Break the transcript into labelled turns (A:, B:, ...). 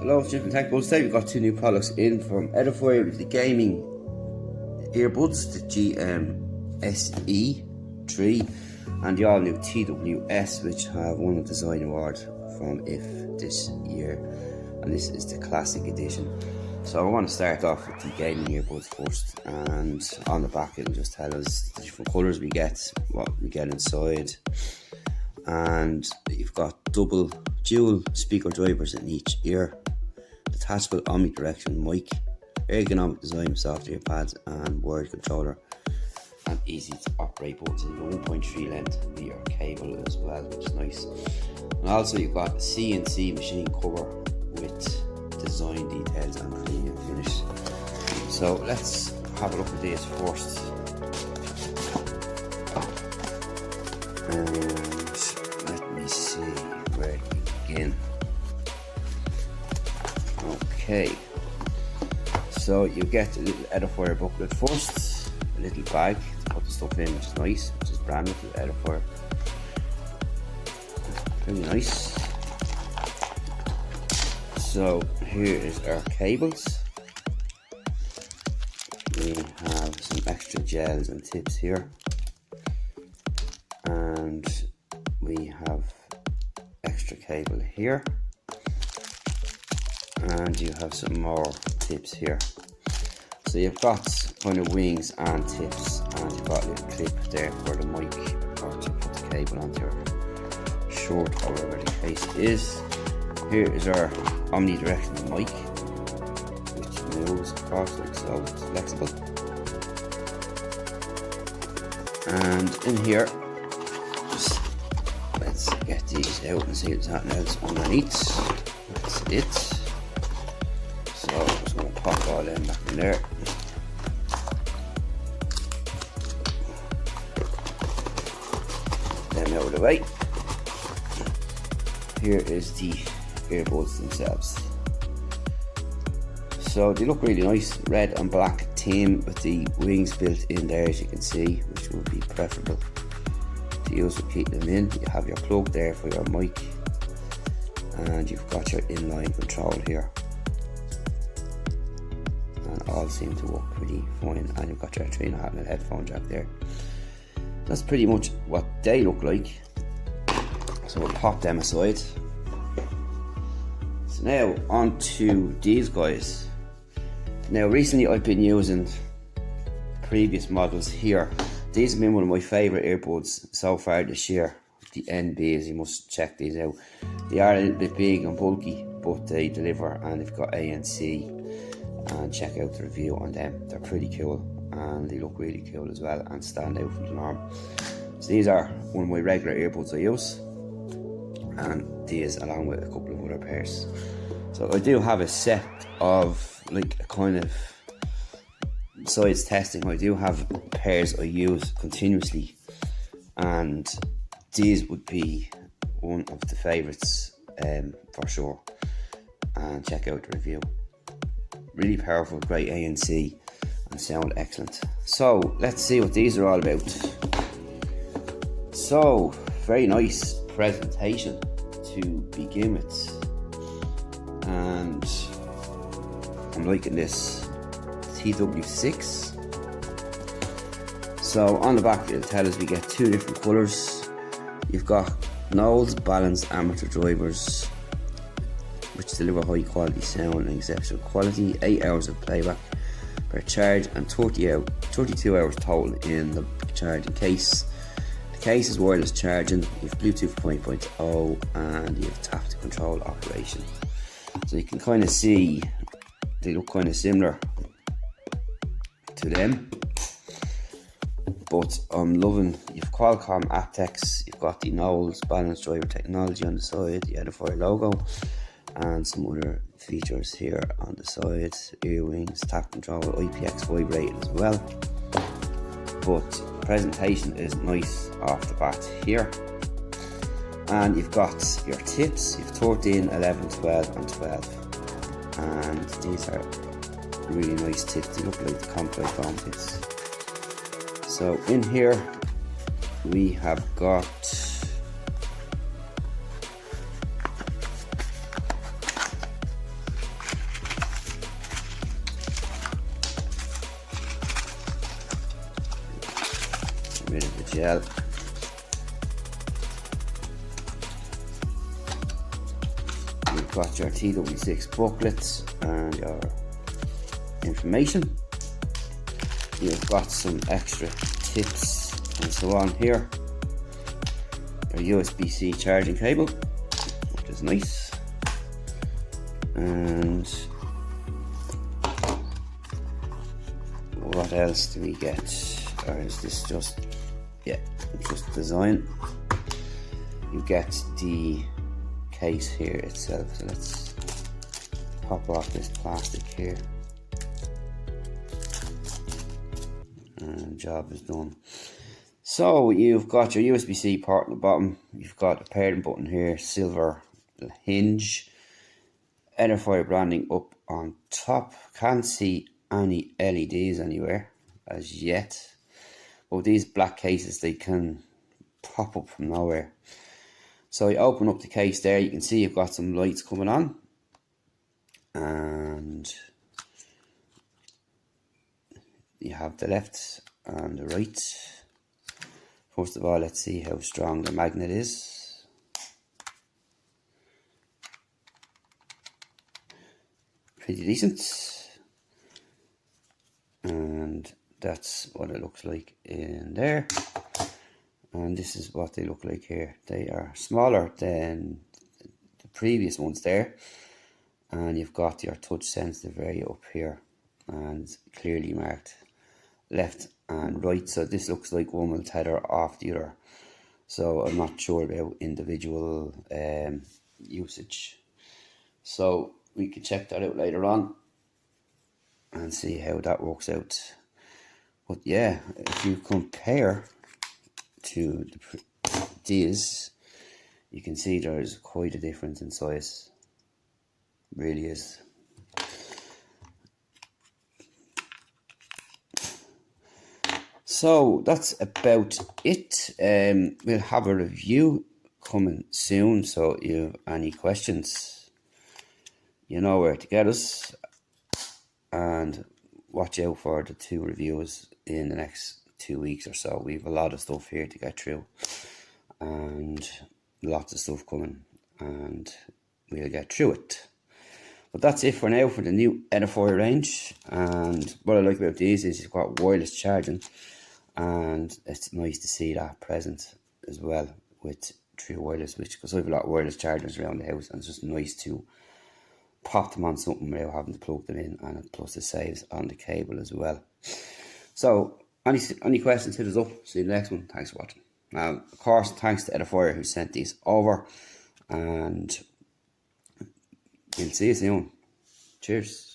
A: Hello, Chip and Tech Bulls. Today we've got two new products in from Edifier with the gaming earbuds, the GM3SE and the all new TWS, which have won a design award from IF this year, and this is the classic edition. So I want to start off with the gaming earbuds first, and on the back it'll just tell us the different colours we get, what we get inside, and you've got dual speaker drivers in each ear, detachable omnidirectional mic, ergonomic design, soft earpads and wired controller, and easy to operate buttons, and 1.3 length with your cable as well, which is nice. And also you've got a CNC machine cover with design details and clean and finish. So let's have a look at this first. And let me see where to begin. Okay, so you get a little Edifier booklet first, a little bag to put the stuff in, which is nice, which is branded with Edifier. Very nice. So here is our cables. We have some extra gels and tips here, and we have extra cable here, and you have some more tips here. So you've got kind of wings and tips, and you've got a little clip there for the mic, or to put the cable onto your shirt or whatever the case is. Here is our omnidirectional mic, which moves across like so, it's flexible. And in here, just let's get these out and see what's happening else underneath. That's it. So I'm just going to pop all them back in there. Them out of the way. Here is the earbuds themselves. So they look really nice, red and black theme with the wings built in there, as you can see, which would be preferable to use to keep them in. You have your plug there for your mic, and you've got your inline control here, and all seem to work pretty fine. And you've got your 3.5mm headphone jack there. That's pretty much what they look like. So we'll pop them aside. So now on to these guys. Now recently I've been using previous models here. These have been one of my favourite earbuds so far this year. The NBs, you must check these out. They are a little bit big and bulky, but they deliver, and they've got ANC. And check out the review on them. They're pretty cool, and they look really cool as well, and stand out from the norm. So these are one of my regular earbuds I use, and these along with a couple of other pairs. So I do have a set of like a kind of, besides testing, I do have pairs I use continuously, and these would be one of the favourites for sure. And check out the review. Really powerful, great ANC, and sound excellent. So let's see what these are all about. So very nice presentation to begin with, and I'm liking this TWS6. So on the back it'll tell us we get two different colours. You've got Knowles balanced amateur drivers, which deliver high quality sound and exceptional quality, 8 hours of playback per charge, and 32 hours total in the charging case. The case is wireless charging, you have Bluetooth 5.0, and you have tap to control operation. So you can kind of see they look kind of similar to them, but I'm loving, you've Qualcomm aptX, you've got the Knowles balanced driver technology on the side, the Edifier logo, and some other features here on the side, ear wings, tap control, IPX5 rated as well. But presentation is nice off the bat here. And you've got your tips, you've 13, 11, 12 and 12, and these are really nice tips. They look like the Comply foam tips. So in here we have got shell. You've got your TWS6 booklets and your information. You've got some extra tips and so on here. Your USB-C charging cable, which is nice. And what else do we get? Or is this just, yeah, just design? You get the case here itself. So let's pop off this plastic here. And job is done. So you've got your USB-C port on the bottom. You've got a pairing button here, silver hinge. Edifier branding up on top. Can't see any LEDs anywhere as yet. But these black cases, they can pop up from nowhere. So you open up the case there, you can see you've got some lights coming on. And you have the left and the right. First of all, let's see how strong the magnet is. Pretty decent. And that's what it looks like in there. And this is what they look like here. They are smaller than the previous ones there. And you've got your touch sensitive area up here. And clearly marked left and right. So this looks like one will tether off the other. So I'm not sure about individual usage. So we can check that out later on and see how that works out. But yeah, if you compare to these, you can see there's quite a difference in size. Really is. So that's about it. We'll have a review coming soon, so if you have any questions, you know where to get us. And watch out for the 2 reviews in the next 2 weeks or so. We have a lot of stuff here to get through, and lots of stuff coming, and we'll get through it. But that's it for now for the new Edifier range. And what I like about these is you've got wireless charging, and it's nice to see that present as well with true wireless switch, because I have a lot of wireless chargers around the house, and it's just nice to pop them on something without having to plug them in, and plus it saves on the cable as well. So any questions, hit us up. See you in the next one. Thanks for watching. Now, of course, thanks to Edifier who sent these over, and we'll see you soon. Cheers.